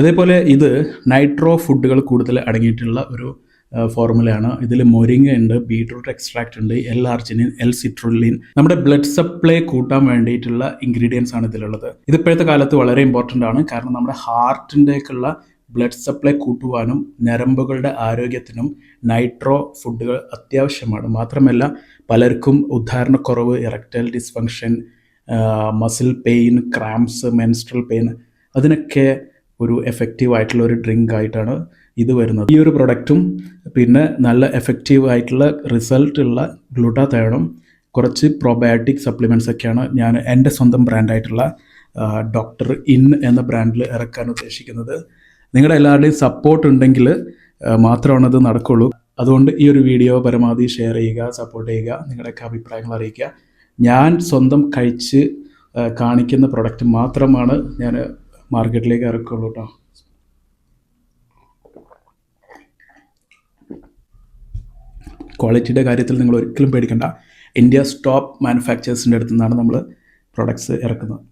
അതേപോലെ ഇത് നൈട്രോ ഫുഡുകൾ കൂടുതൽ അടങ്ങിയിട്ടുള്ള ഒരു ഫോർമുലയാണ്. ഇതിൽ മൊരിങ്ങ ഉണ്ട്, ബീട്രൂട്ട് എക്സ്ട്രാക്റ്റ് ഉണ്ട്, എൽ ആർജിനിൻ, എൽ സിട്രുലിൻ, നമ്മുടെ ബ്ലഡ് സപ്ലൈ കൂട്ടാൻ വേണ്ടിയിട്ടുള്ള ഇൻഗ്രീഡിയൻസ് ആണ് ഇതിലുള്ളത്. ഇത് ഇപ്പോഴത്തെ കാലത്ത് വളരെ ഇമ്പോർട്ടൻ്റ് ആണ്. കാരണം നമ്മുടെ ഹാർട്ടിൻ്റെയൊക്കെയുള്ള ബ്ലഡ് സപ്ലൈ കൂട്ടുവാനും ഞരമ്പുകളുടെ ആരോഗ്യത്തിനും നൈട്രോ ഫുഡുകൾ അത്യാവശ്യമാണ്. മാത്രമല്ല പലർക്കും ഉദ്ധാരണക്കുറവ്, erectile dysfunction, muscle pain, cramps, menstrual pain, അതിനൊക്കെ ഒരു എഫക്റ്റീവ് ആയിട്ടുള്ള ഒരു ഡ്രിങ്ക് ആയിട്ടാണ് ഇത് വരുന്നത്. ഈ ഒരു പ്രൊഡക്റ്റും പിന്നെ നല്ല എഫക്റ്റീവ് ആയിട്ടുള്ള റിസൾട്ട് ഉള്ള ഗ്ലൂട്ടാതയോണും കുറച്ച് പ്രോബയോട്ടിക് സപ്ലിമെൻറ്റ്സ് ഒക്കെയാണ് ഞാൻ എൻ്റെ സ്വന്തം ബ്രാൻഡായിട്ടുള്ള ഡോക്ടർ ഇൻ എന്ന ബ്രാൻഡിൽ ഇറക്കാൻ ഉദ്ദേശിക്കുന്നത്. നിങ്ങളുടെ എല്ലാവരുടെയും സപ്പോർട്ട് ഉണ്ടെങ്കിൽ മാത്രമാണ് അത് നടക്കുള്ളൂ. അതുകൊണ്ട് ഈ ഒരു വീഡിയോ പരമാവധി ഷെയർ ചെയ്യുക, സപ്പോർട്ട് ചെയ്യുക, നിങ്ങളുടെയൊക്കെ അഭിപ്രായങ്ങൾ അറിയിക്കുക. ഞാൻ സ്വന്തം കഴിച്ച് കാണിക്കുന്ന പ്രൊഡക്റ്റ് മാത്രമാണ് ഞാൻ മാർക്കറ്റിലേക്ക് ഇറക്കുള്ളൂ കേട്ടോ. ക്വാളിറ്റിയുടെ കാര്യത്തിൽ നിങ്ങൾ ഒരിക്കലും പേടിക്കണ്ട. ഇന്ത്യ ടോപ്പ് മാനുഫാക്ചേഴ്സിൻ്റെ അടുത്തു നിന്നാണ് നമ്മൾ പ്രൊഡക്ട്സ് ഇറക്കുന്നത്.